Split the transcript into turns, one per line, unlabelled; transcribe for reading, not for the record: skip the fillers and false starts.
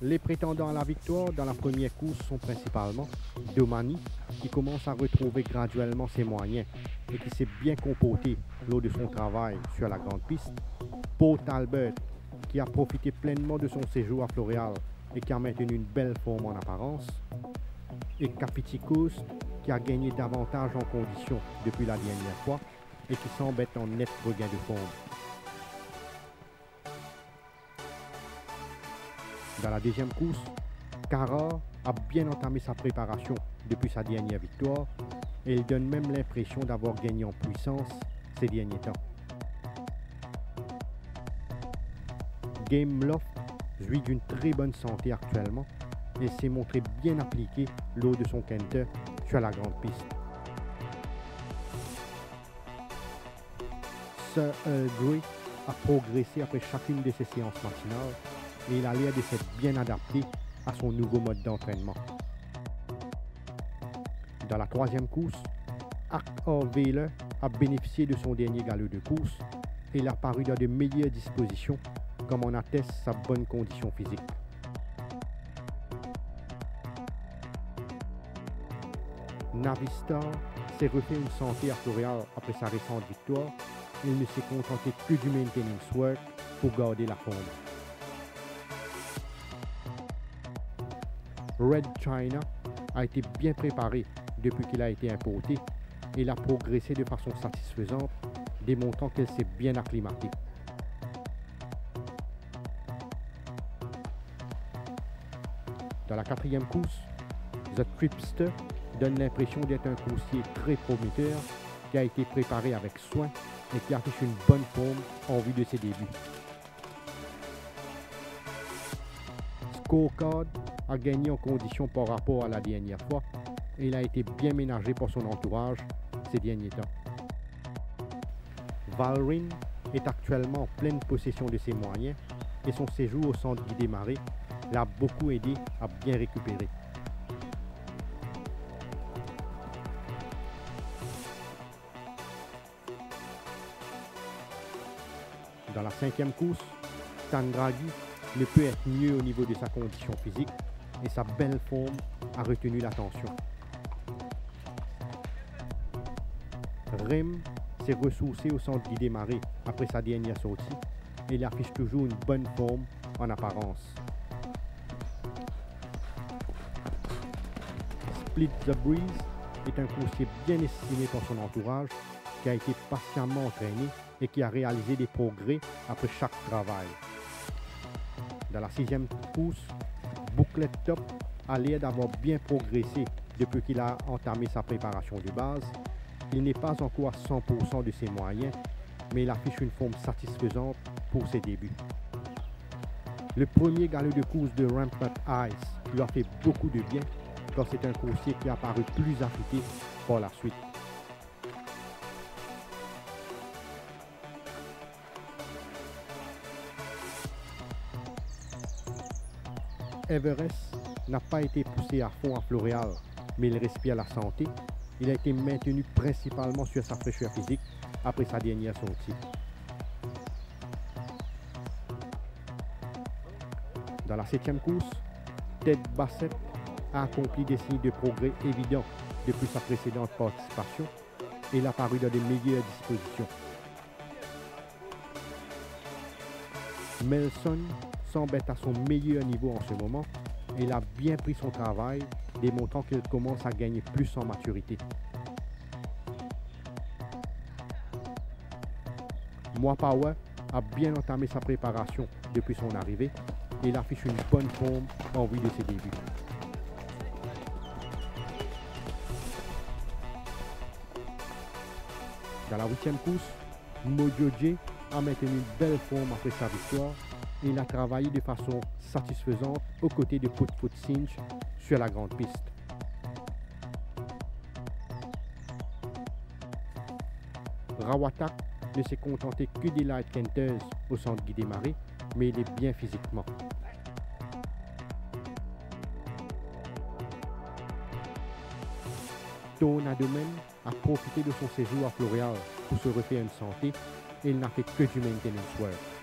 Les prétendants à la victoire dans la première course sont principalement Domani, qui commence à retrouver graduellement ses moyens et qui s'est bien comporté lors de son travail sur la grande piste, Port Talbot, qui a profité pleinement de son séjour à Floréal et qui a maintenu une belle forme en apparence, et Capiti Coast, qui a gagné davantage en condition depuis la dernière fois et qui semble être en net regain de forme. Dans la deuxième course, Cara a bien entamé sa préparation depuis sa dernière victoire et il donne même l'impression d'avoir gagné en puissance ces derniers temps. Game Loft jouit d'une très bonne santé actuellement et s'est montré bien appliqué lors de son canter sur la grande piste. Sir Earl Grey a progressé après chacune de ses séances matinales et il a l'air de s'être bien adapté à son nouveau mode d'entraînement. Dans la troisième course, Ark Orvailer a bénéficié de son dernier galop de course et il a paru dans de meilleures dispositions, comme en atteste sa bonne condition physique. Navistar s'est refait une santé à Floréal après sa récente victoire et il ne s'est contenté que du maintenance work pour garder la forme. Red China a été bien préparé depuis qu'il a été importé et il a progressé de façon satisfaisante, démontrant qu'elle s'est bien acclimatée. Dans la quatrième course, The Tripster donne l'impression d'être un coursier très prometteur qui a été préparé avec soin et qui affiche une bonne forme en vue de ses débuts. Scorecard a gagné en condition par rapport à la dernière fois et il a été bien ménagé par son entourage ces derniers temps. Valrin est actuellement en pleine possession de ses moyens et son séjour au centre guidé marée l'a beaucoup aidé à bien récupérer. Dans la cinquième course, Tandraghi ne peut être mieux au niveau de sa condition physique et sa belle forme a retenu l'attention. Rem s'est ressourcé au centre guidé marée après sa dernière sortie et il affiche toujours une bonne forme en apparence. Split the Breeze est un coursier bien estimé par son entourage qui a été patiemment entraîné et qui a réalisé des progrès après chaque travail. Dans la sixième course, Booklet Top a l'air d'avoir bien progressé depuis qu'il a entamé sa préparation de base. Il n'est pas encore à 100% de ses moyens, mais il affiche une forme satisfaisante pour ses débuts. Le premier galop de course de Rampart Ice lui a fait beaucoup de bien, car c'est un coursier qui a paru plus affûté par la suite. Everest n'a pas été poussé à fond à Floréal, mais il respire la santé. Il a été maintenu principalement sur sa fraîcheur physique après sa dernière sortie. Dans la septième course, Ted Bassett a accompli des signes de progrès évidents depuis sa précédente participation et il a paru dans de meilleures dispositions. Melson semble être à son meilleur niveau en ce moment et il a bien pris son travail, démontrant qu'il commence à gagner plus en maturité. Moi Power a bien entamé sa préparation depuis son arrivée et il affiche une bonne forme en vue de ses débuts. Dans la huitième course, Mojo J a maintenu une belle forme après sa victoire et il a travaillé de façon satisfaisante aux côtés de Put Cinch sur la grande piste. Rawatak ne s'est contenté que des light canters au centre guidé marée, mais il est bien physiquement. Tornadoman a profité de son séjour à Floréal pour se refaire une santé et il n'a fait que du maintenance work.